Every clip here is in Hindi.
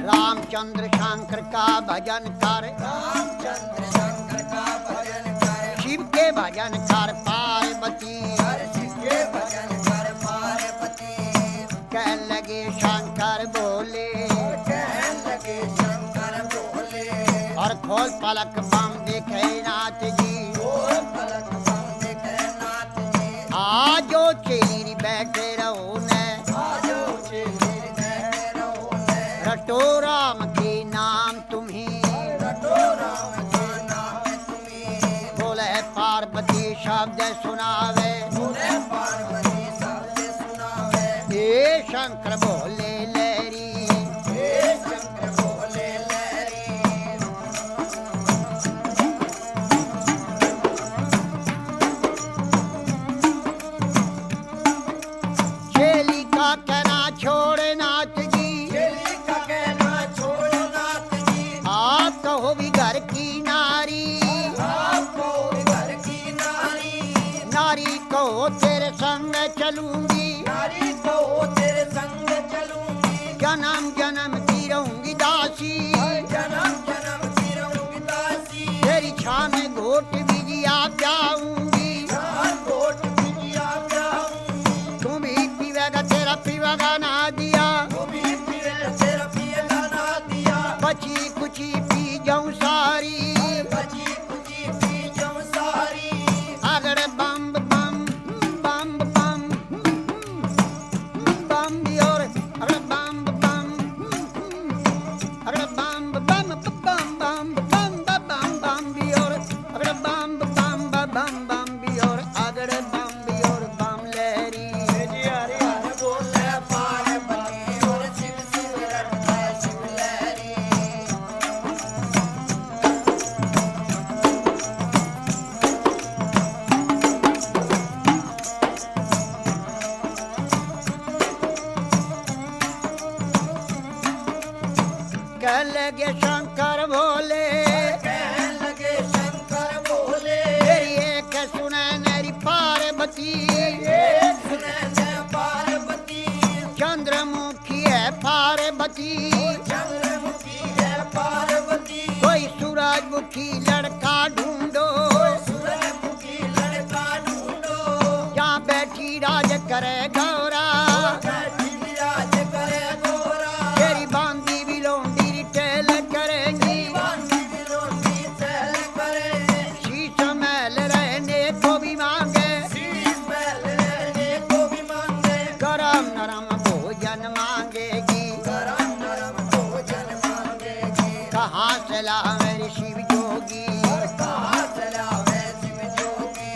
रामचंद्र शंकर का भजन कर, रामचंद्र शंकर का भजन कर, शिव के भजन कर पार्वती। शिव के भजन कर पार्वती। कह लगे शंकर बोले, कहने लगे शंकर बोले, और खोल पलक बम देखे नाथ जी। खोल पलक बम देखे नाथ जी। आजो चेरी बैठे रहो ने, आजो चेलीर बैठे रहो ने, रटो राम के नाम तुम्हें। रटो राम के नाम तुम्हें। बोले पार्वती शब्द सुनावे, बोले पार्वती शब्द सुनावे। हे शंकर बोले लहरी, हे शंकर बोले लहरी। चेली का कहना छोड़ नाथ जी। चेली का कहना छोड़ो नाथ जी। आप कहो भी घर की नारी, आपको घर की नारी, नारी कहो तेरे संग चलूंगी। नारी को तेरे संग चलूंगी। जन्म जन्म की रहूंगी दासी, जन्म जन्म की रहूंगी दासी। तेरी छान में घोट बिजिया जाऊंगी। जान कोट बिटिया जाऊंगी। तुम भी पीवेगा तेरा पीवेगा ना दिया, तू भी पीवे तेरा पिएगा ना दिया। बची कुची पी जाऊं सारी। बची कुची पी जाऊं सारी। अगड़ बम बम बम बम बम भी और अगड़ बम बम अगड़ बम बम बम बम बम बम बम भी और अगड़ बम बम बम बम भी और अगड़ बम भी और बम लहरी। हरि हरि बोले पार्वती और शिव शिव रटता शिव लहरी। कह लगे शंकर भोले, कहने लगे शंकर बोले, तेरी एक सुने मेरी पार्वती। सुने पार्वती। चंद्रमुखी है पार्वती, चंद्रमुखी है पार्वती। कोई सूरजमुखी लड़का ढूंढो। सूरजमुखी लड़का ढूंढो। यहाँ बैठी राज करे गौरा, बैठी विराज करे गोरा। तेरी बांधी भी लोंडी रिटेल करेंगी। बांधी बिलोंडी चल करे। शीश महल रहने को भी मांगे, शीश महल रहने को भी मांगे। गरम नरम भोजन मांगेगी। गरम नरम भोजन मांगेगी। कहाँ से ला मेरी शिव जोगी, और कहाँ चलावे शिव जोगी।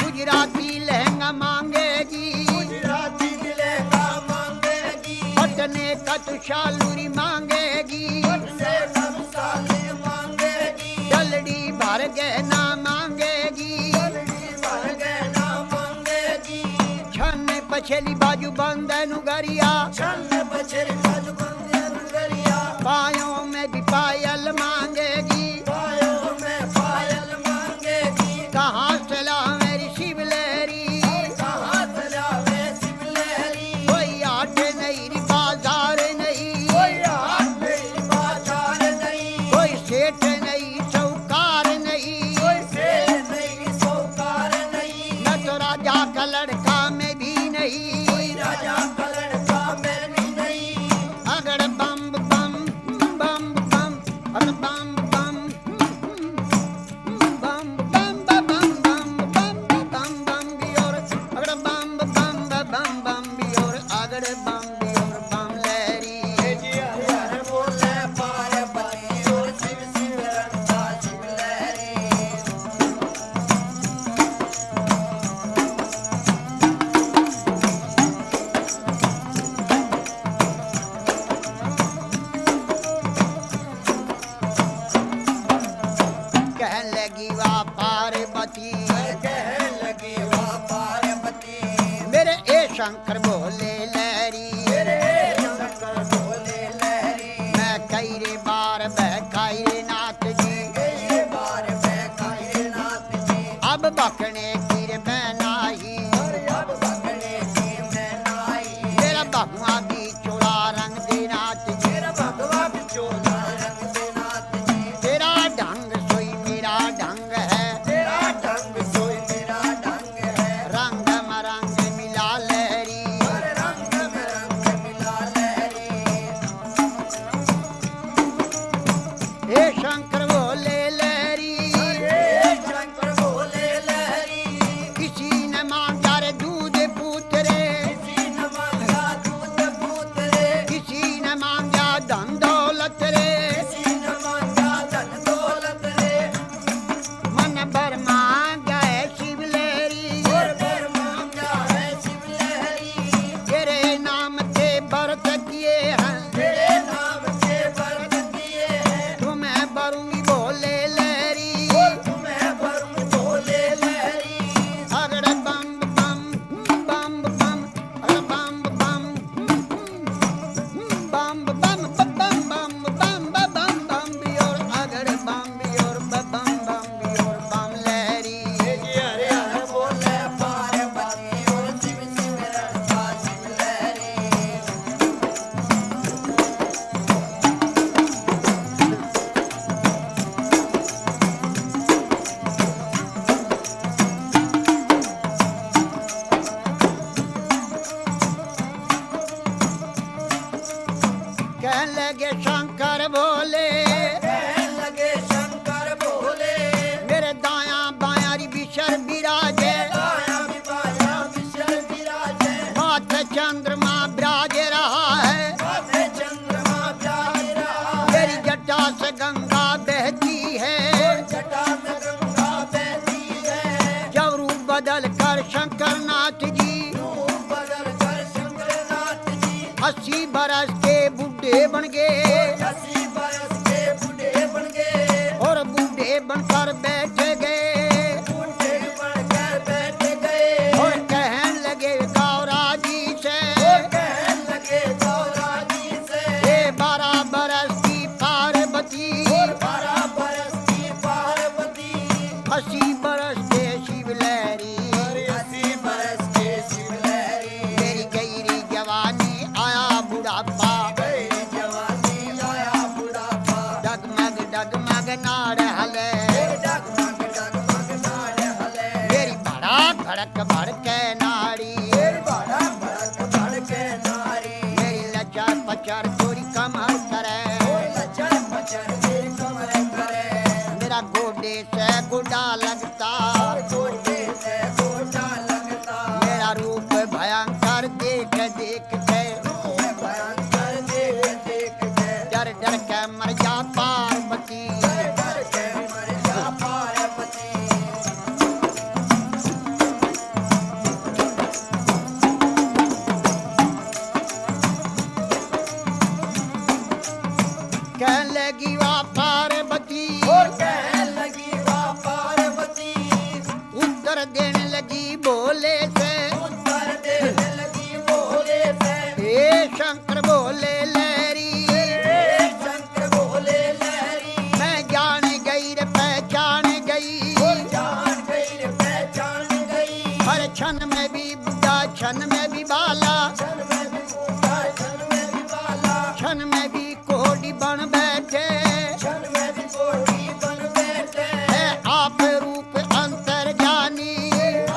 गुजराती लहंगा मांगेगी। गुजराती मिलेगा मांगेगी। पटने का तुषालूरी मांगेगी। से सब साले मांगेगी। जलड़ी भर गहना मांगेगी। जल्दी भर गहना मांगेगी। छन पछली बाजू बंदन गरिया, छन्न बछरी बाजू बंदे नगरिया। पायों में भी पायल मांगेगी। पायों में पायल मांगेगी। कहाँ से ला मेरी शिव लहरी, कहाँ चलावे शिव लहरी। कोई आट नहीं री बाजार नहीं, कोई हाथ नहीं बाजार नहीं। कोई सेठ नहीं चौकार नहीं। कोई सेठ नहीं सौकार नहीं। न तो राजा का लड़का में भी नहीं। कोई राजा का लड़का में भी नहीं। अगड़ बम बम बम बम अगड़ बम बम बम बम बम बम बम बम बम भी और अगड़ बम बम बम बम भी और अगड़ बम भी और बम लहरी। हरि हरि बोले पार्वती और शिव शिव रटता शिव लहरी। कहने लगी वाह पार्वती, कहने लगी वाह पार्वती। मेरे ए शंकर बोले लहरी। मेरे शंकर बोले लहरी। मैं कई रे बार बहकाई रे नाथ जी, कई बार बहकाए नाथ जी। अब बकने की रे बनाई अब बकने की मैं नाई मेरा भगवा भी चोला रंग दे नाच जी मेरा भगवा बिचोला रंग दे नाथ जी तेरा ढंग सोई मेरा ढंग है तेरा ढंग सोई मेरा ढंग है रंग मरंग मिला लहरी हर रंग में रंग मिला लहरी हे शंकर बोले लहरी हे शंकर बोले लहरी किसी ने मांगा रे दूध पूतरे किसी न मांगा दूध पूत रे किसी ने मांगा धन दौलत रे किसी न मांगा धन दौलत रे मन भर मांगा है शिव लहरी और फिर मांगा है शिव लहरी तेरे नाम से व्रत किए हैं तेरे नाम से व्रत किए हैं तुम्हें भरूंगी बोले लहरी तुम्हें वरुण बोले लहरी अगड़ बम बम बम बम अगड़ बम बम बम बम बम बम बम बम बम बियोर अगड़ बम बियोर बम बम बियोर बम लहरी हरे हरे बोले पार्वती और शिव शिव रंगा शिव लहरी कह लगे शंकर बोले कहने लगे शंकर बोले मेरे दाया बाया री बिशर बिराजे आया विवाया विशल विराजे माथे चंद्रमा बिराज रहा है माथे चंद्रमा प्यार रहा मेरी जटा से गंगा बहती है जटा से गंगा बहती है जब रूप बदल कर शंकर नाथ जी रूप बदल कर शंकरनाथ जी 80 बरस के बुढ़े बन गए 80 बरस के बूढ़े बन गए और बूढ़े बनकर बैठ गए बूढ़े बनकर बैठ गए और कहने लगे गौरा जी से कहने लगे गौरा जी से ये 12 बरस की पार्वती 12 बरस की पार्वती 80 बरस के शिव लहरी 80 बरस के शिव लहरी मेरी गहरी जवानी आया बुढ़ापा गई जवानी आया बुढ़ापा डगमग नाड़ हले डगमग डगमग नाड़ हले मेरी बड़ा भड़क भड़के नाड़ी बड़ा भड़क भड़के नारी मेरी लचर पचर चोरी कमर करे लचर पचर के कमर करे मेरा गोडे से गुडा लगता गोटे से गोटा लगता मेरा रूप भयंकर देख देख के भयंकर देख देख के डर डर के मर जा पार्वती डर के मर जा पार्वती कह लगी वाह पार्वती और कहने लगी वाह पार्वती उत्तर देने लगी बोले से उत्तर देने लगी बोले से हे शंकर बोले लहरी हे शंकर बोले लहरी मैं जान गई रे पहचान गई जान गई रे पहचान गई हर क्षण में भी बुढ़ा क्षण में भी बाला क्षण में भी बूढ़ा क्षण में भी बाला क्षण में भी कोडी बन बैठे क्षण में भी कोटी बन बैठे है आप रूप अंतर जानी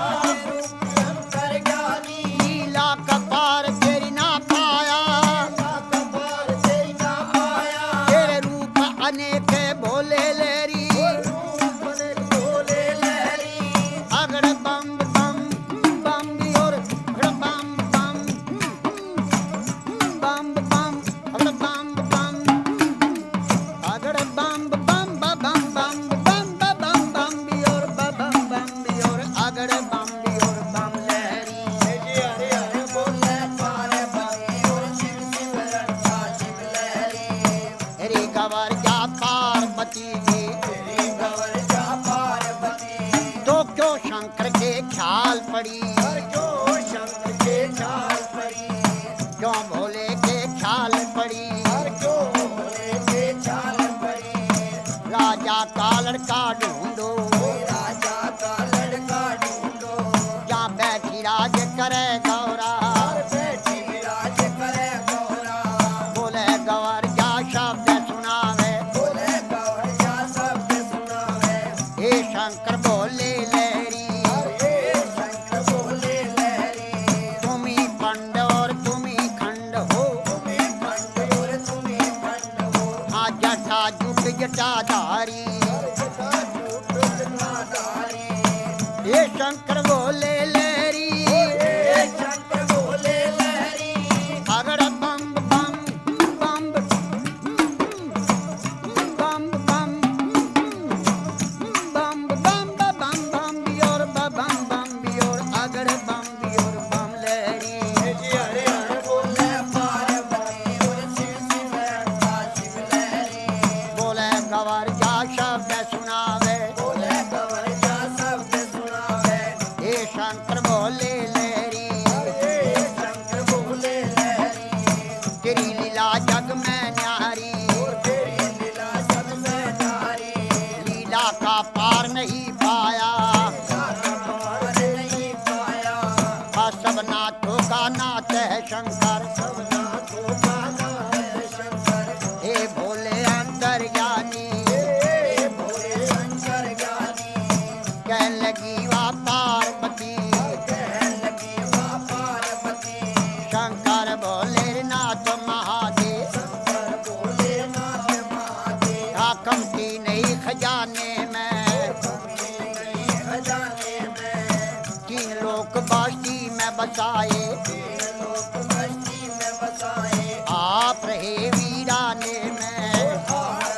आप रूप अंतर ज्ञानी लीला कपार तेरी ना पाया कपार तेरी ना आया तेरे रूप अनेक भोले लहरी बोले लहरी अगड़ बम बम बम भी और अगड़ बम बम बम बम अगड़ बम बम अगड़ बम बम बम बम बम बम बम भी और बम बम भी और अगड़ बम भी और बम लहरी हरे हरे बोले पार्वती और शिव शिव रंगा शिव लहरी रे गवर जा पार्वती जी तेरी गवर जा पार्वती तो क्यों शंकर के ख्याल पड़ी हर जो शंकर के ख्याल पड़ी क्यों भोले के ख्याल पड़ी हर जो भोले के ख्याल पड़ी राजा का लड़का ढूंढो राजा का लड़का ये शंकर बोले लहरी शंकर बोले लहरी अगड़ बम बम बम बम बम बम बम बम बम बियोर बम बम बियोर अगड़ बम बियोर बम लहरी हरे हरे बोले पार्वती और शिव शिव रंगा शिव लहरी बोले गवर जा शब्द सुनावे बोले कवर जा शब्द सुनावे ये शंकर बोले लहरी शंकर बोले लहरी तेरी लीला जग में न्यारी तेरी लीला सब में नारी लीला का पार नहीं पाया पार नहीं पाया सब नाथों का नाथ है शंकर सबना को गाना है शंकर हे भोले अंतर्यामी हे भोले शंकर ज्ञानी कह लगी वा पार्वती कहने लगी माँ पार्वती शंकर भोले नाथ महादेव शंकर बोले नाथ महादेव हाकम की नहीं खजाने में खजाने में तीन लोक बास्ती में बसाए लोक बस्ती में बसाए आप रहे वीराने में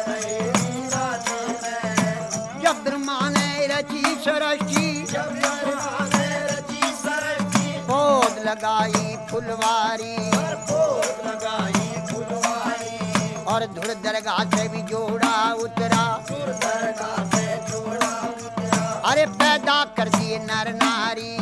रहे वीराने में जब ब्रह्मा ने रची सृष्टि जब ब्रह्मा ने रची सृष्टि पौध लगाई फुलवारी पर पोत लगाई फुलवारी और धुर दरगाह से भी जोड़ा उतरा सुर दरगाह से जोड़ा उतरा अरे पैदा कर दिए नर नारी